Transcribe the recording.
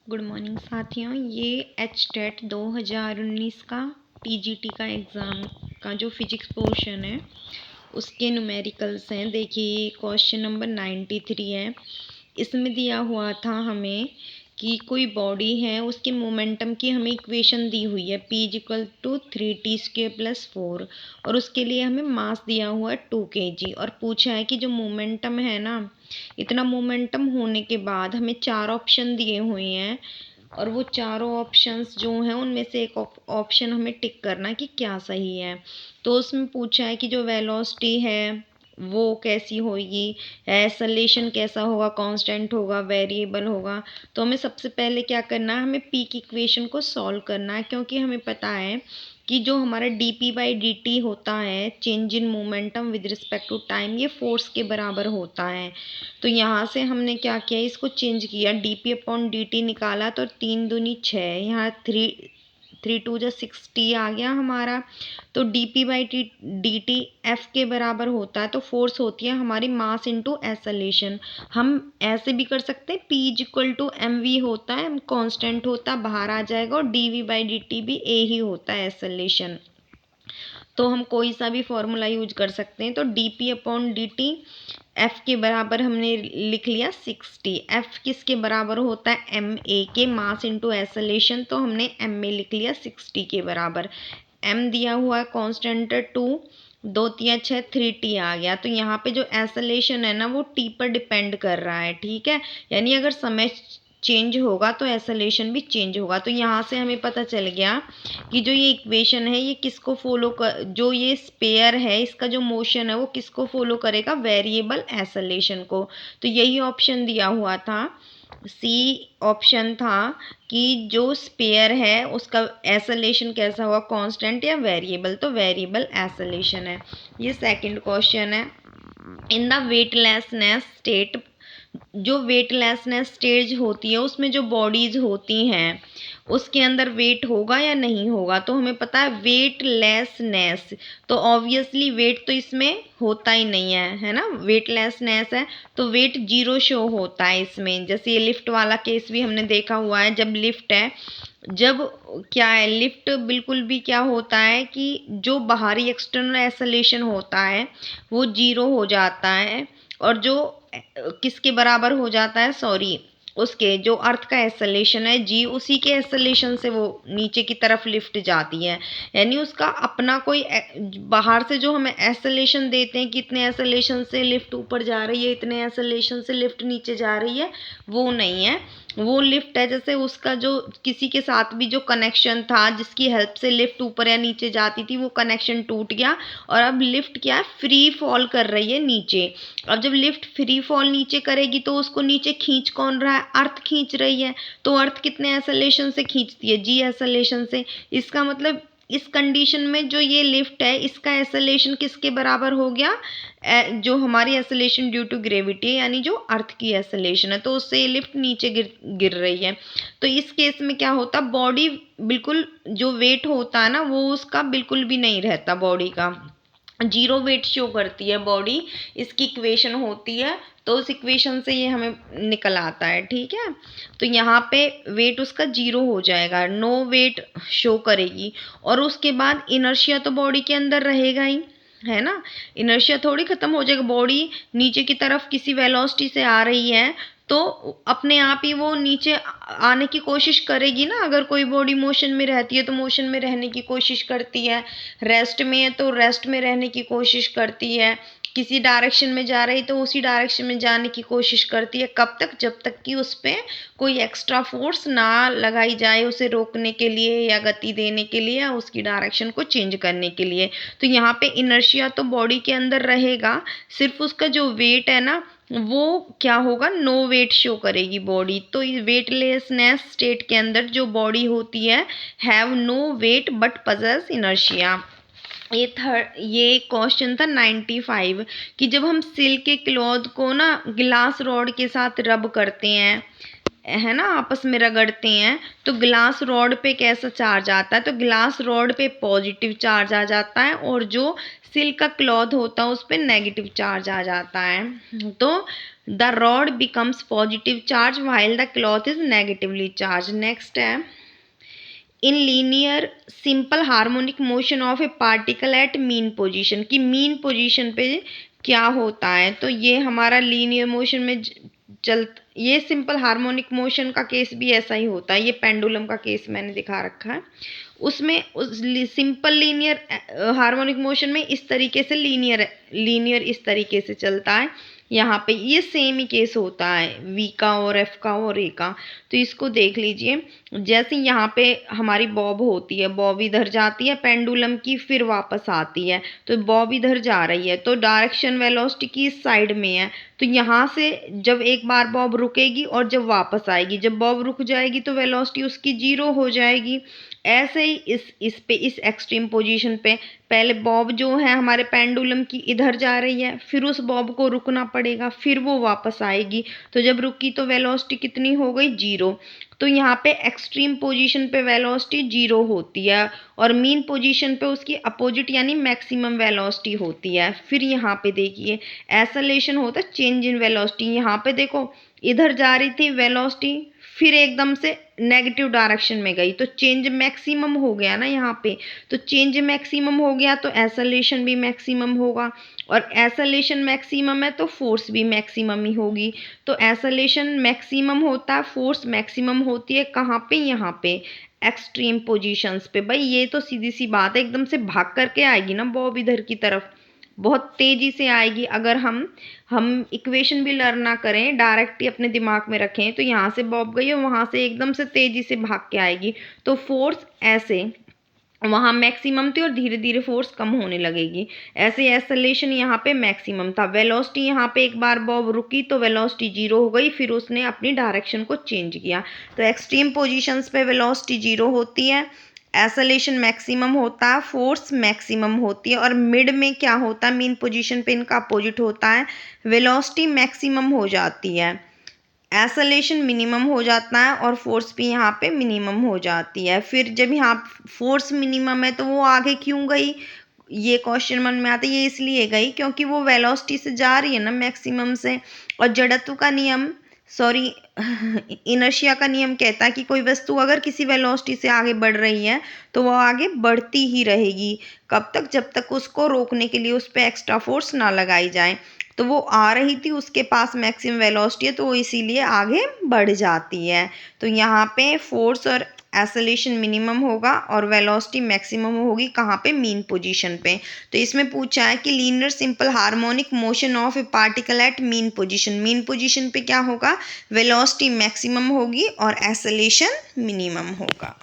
Good morning साथियों। ये HTET 2019 का टीजीटी का एग्ज़ाम का जो फिजिक्स पोर्शन है उसके न्यूमेरिकल्स हैं। देखिए क्वेश्चन नंबर 93 है। इसमें दिया हुआ था हमें कि कोई बॉडी है, उसके मोमेंटम की हमें इक्वेशन दी हुई है p इक्वल टू 3t² + 4 और उसके लिए हमें मास दिया हुआ है 2 kg और पूछा है कि जो मोमेंटम है ना, इतना मोमेंटम होने के बाद हमें 4 ऑप्शन दिए हुए हैं और वो चारों ऑप्शंस जो हैं उनमें से एक ऑप्शन हमें टिक करना कि क्या सही है। तो उसमें पूछा है कि जो वेलोसिटी है वो कैसी होगी, एक्सेलरेशन कैसा होगा, कांस्टेंट होगा, वेरिएबल होगा। तो हमें सबसे पहले क्या करना है, हमें पी की इक्वेशन को सॉल्व करना है, क्योंकि हमें पता है कि जो हमारा dp/dt होता है, change in momentum with respect to time, ये फोर्स के बराबर होता है। तो यहाँ से हमने क्या किया, इसको चेंज किया, dp/dt निकाला तो 3 दूनी 6, यहाँ 3 2 जा 60 आ गया हमारा। तो dp/dt f के बराबर होता है, तो फोर्स होती है हमारी मास इंटू एक्सेलरेशन। हम ऐसे भी कर सकते हैं, p इक्वल टू mv होता है, कांस्टेंट होता है, बाहर आ जाएगा, और dv/dt भी a ही होता है एक्सेलरेशन। तो हम कोई सा भी फॉर्मूला यूज कर सकते हैं। तो dp/dt f के बराबर हमने लिख लिया 60। f किसके बराबर होता है, ma के, मास इंटू एक्सेलरेशन, तो हमने ma लिख लिया 60 के बराबर। m दिया हुआ है कांस्टेंट 2, 2 3 6 3t आ गया। तो यहाँ पे जो एक्सेलरेशन है ना वो t पर डिपेंड कर रहा है, ठीक है। यानी अगर समय चेंज होगा तो एक्सेलरेशन भी चेंज होगा। तो यहाँ से हमें पता चल गया कि जो ये इक्वेशन है ये किसको फॉलो कर, जो ये स्पेयर है इसका जो मोशन है वो किसको फॉलो करेगा, वेरिएबल एक्सेलरेशन को। तो यही ऑप्शन दिया हुआ था, सी ऑप्शन था कि जो स्पेयर है उसका एक्सेलरेशन कैसा होगा, कांस्टेंट या वेरिएबल। तो वेरिएबल एक्सेलरेशन है। ये सेकंड क्वेश्चन है। इन द वेटलेसनेस स्टेट, जो वेटलेसनेस स्टेज होती है उसमें जो बॉडीज होती हैं उसके अंदर वेट होगा या नहीं होगा। तो हमें पता है वेटलेसनेस, तो ऑब्वियसली वेट तो इसमें होता ही नहीं है ना, वेटलेसनेस है तो वेट 0 शो होता है इसमें। जैसे ये लिफ्ट वाला केस भी हमने देखा हुआ है, जब लिफ्ट है, जब क्या है, लिफ्ट बिल्कुल भी क्या होता है कि जो बाहरी एक्सटर्नल एक्सेलरेशन होता है वो 0 हो जाता है, और जो किसके बराबर हो जाता है, सॉरी, उसके जो अर्थ का एक्सेलरेशन है जी, उसी के एक्सेलरेशन से वो नीचे की तरफ लिफ्ट जाती है। यानी उसका अपना कोई बाहर से जो हमें एक्सेलरेशन देते हैं कि इतने एक्सेलरेशन से लिफ्ट ऊपर जा रही है, इतने एक्सेलरेशन से लिफ्ट नीचे जा रही है, वो नहीं है। वो लिफ्ट है जैसे उसका जो किसी के साथ भी जो कनेक्शन था जिसकी हेल्प से लिफ्ट ऊपर या नीचे जाती थी, वो कनेक्शन टूट गया और अब लिफ्ट क्या है, फ्री फॉल कर रही है नीचे। अब जब लिफ्ट फ्री फॉल नीचे करेगी तो उसको नीचे खींच कौन रहा है, अर्थ खींच रही है। तो अर्थ कितने एक्सेलरेशन से खींचती है, जी एक्सेलरेशन से। इसका मतलब इस कंडीशन में जो ये लिफ्ट है इसका एक्सेलरेशन किसके बराबर हो गया, जो हमारी एक्सेलरेशन ड्यू टू ग्रेविटी है, यानी जो अर्थ की एक्सेलरेशन है, तो उससे ये लिफ्ट नीचे गिर रही है। तो इस केस में क्या होता, बॉडी बिल्कुल जो वेट होता है ना वो उसका बिल्कुल भी नहीं रहता, बॉडी का 0 वेट शो करती है बॉडी। इसकी इक्वेशन होती है, तो उस इक्वेशन से ये हमें निकल आता है, ठीक है। तो यहाँ पे वेट उसका 0 हो जाएगा, नो वेट शो करेगी। और उसके बाद इनर्शिया तो बॉडी के अंदर रहेगा ही, है ना। इनर्शिया थोड़ी खत्म हो जाएगा, बॉडी नीचे की तरफ किसी वेलोसिटी से आ रही है तो अपने आप ही वो नीचे आने की कोशिश करेगी ना। अगर कोई बॉडी मोशन में रहती है तो मोशन में रहने की कोशिश करती है, रेस्ट में है तो रेस्ट में रहने की कोशिश करती है, किसी डायरेक्शन में जा रही तो उसी डायरेक्शन में जाने की कोशिश करती है। कब तक, जब तक कि उस पर कोई एक्स्ट्रा फोर्स ना लगाई जाए उसे रोकने के लिए या गति देने के लिए या उसकी डायरेक्शन को चेंज करने के लिए। तो यहाँ पे इनर्शिया तो बॉडी के अंदर रहेगा, सिर्फ उसका जो वेट है ना वो क्या होगा, नो वेट शो करेगी बॉडी। तो वेटलेसनेस स्टेट के अंदर जो बॉडी होती है have no weight but possess inertia. ये क्वेश्चन था 95 कि जब हम सिल्क के क्लॉथ को ना ग्लास रॉड के साथ रब करते हैं है ना, आपस में रगड़ते हैं तो ग्लास रॉड पे कैसा चार्ज आता है, तो ग्लास रॉड पे पॉजिटिव चार्ज आ जाता है और जो सिल्क का क्लॉथ होता है उस पे नेगेटिव चार्ज आ जाता है। तो the rod becomes positive charge while the cloth is negatively charge. Next है in linear simple harmonic motion of a particle at mean position, कि मीन पोजीशन पे क्या होता है, तो ये हमारा लीनियर मोशन में ये सिंपल हार्मोनिक मोशन का केस भी ऐसा ही होता है। ये पेंडुलम का केस मैंने दिखा रखा है, उसमें उस सिंपल लीनियर हार्मोनिक मोशन में इस तरीके से लीनियर इस तरीके से चलता है। यहाँ पे ये सेम ही केस होता है वी का और एफ का और ए का। तो इसको देख लीजिए, जैसे यहाँ पे हमारी बॉब होती है, बॉब इधर जाती है पेंडुलम की, फिर वापस आती है, तो बॉब इधर जा रही है, तो डायरेक्शन वेलोसिटी की इस साइड में है। तो यहाँ से जब एक बार बॉब रुकेगी और जब वापस आएगी, जब बॉब रुक जाएगी तो वेलोसिटी उसकी 0 हो जाएगी। ऐसे ही इस एक्सट्रीम पोजीशन पे पहले बॉब जो है हमारे पेंडुलम की इधर जा रही है, फिर उस बॉब को रुकना पड़ेगा, फिर वो वापस आएगी, तो जब रुकी तो वेलोसिटी कितनी हो गई, 0। तो यहाँ पे एक्सट्रीम पोजीशन पे वेलोसिटी 0 होती है और मीन पोजीशन पे उसकी अपोजिट यानी मैक्सिमम वेलोसिटी होती है। फिर यहाँ पे देखिए एक्सेलरेशन होता है चेंज इन वेलोसिटी। यहाँ पे देखो इधर जा रही थी वेलोसिटी, फिर एकदम से नेगेटिव डायरेक्शन में गई, तो चेंज मैक्सिमम हो गया ना यहाँ पे। तो चेंज मैक्सिमम हो गया तो एक्सेलरेशन भी मैक्सिमम होगा, और एक्सेलरेशन मैक्सिमम है तो फोर्स भी मैक्सिमम ही होगी। तो एक्सेलरेशन मैक्सिमम होता है, फोर्स मैक्सिमम होती है कहाँ पे, यहाँ पे एक्सट्रीम पोजीशंस पे। भाई ये तो सीधी सी बात है, एकदम से भाग करके आएगी ना बॉब इधर की तरफ, बहुत तेजी से आएगी। अगर हम इक्वेशन भी लर्न ना करें, डायरेक्ट ही अपने दिमाग में रखें, तो यहाँ से बॉब गई और वहाँ से एकदम से तेजी से भाग के आएगी, तो फोर्स ऐसे वहाँ मैक्सिमम थी और धीरे धीरे फोर्स कम होने लगेगी। ऐसे एक्सेलरेशन यहाँ पे मैक्सिमम था। वेलोसिटी यहाँ पे एक बार बॉब रुकी तो वेलोसिटी 0 हो गई, फिर उसने अपनी डायरेक्शन को चेंज किया। तो एक्सट्रीम पोजीशंस पे वेलोसिटी 0 होती है, एक्सेलरेशन मैक्सिमम होता है, फोर्स मैक्सिमम होती है, और मिड में क्या होता है, मीन पोजीशन पे इनका अपोजिट होता है, वेलोसिटी मैक्सिमम हो जाती है, एक्सेलरेशन मिनिमम हो जाता है और फोर्स भी यहाँ पे मिनिमम हो जाती है। फिर जब यहाँ फोर्स मिनिमम है तो वो आगे क्यों गई, ये क्वेश्चन मन में आता है। ये इसलिए गई क्योंकि वो वेलोसिटी से जा रही है ना मैक्सिमम से, और जड़त्व का नियम इनर्शिया का नियम कहता है कि कोई वस्तु अगर किसी वेलोसिटी से आगे बढ़ रही है तो वो आगे बढ़ती ही रहेगी। कब तक, जब तक उसको रोकने के लिए उस पर एक्स्ट्रा फोर्स ना लगाई जाए। तो वो आ रही थी, उसके पास मैक्सिमम वेलोसिटी है, तो वो इसीलिए आगे बढ़ जाती है। तो यहाँ पे फोर्स और एक्सेलरेशन मिनिमम होगा और वेलोसिटी मैक्सिमम होगी कहाँ पे, मीन पोजीशन पे। तो इसमें पूछा है कि linear simple harmonic motion of a particle at mean position पे क्या होगा, वेलोसिटी मैक्सिमम होगी और एक्सेलरेशन मिनिमम होगा।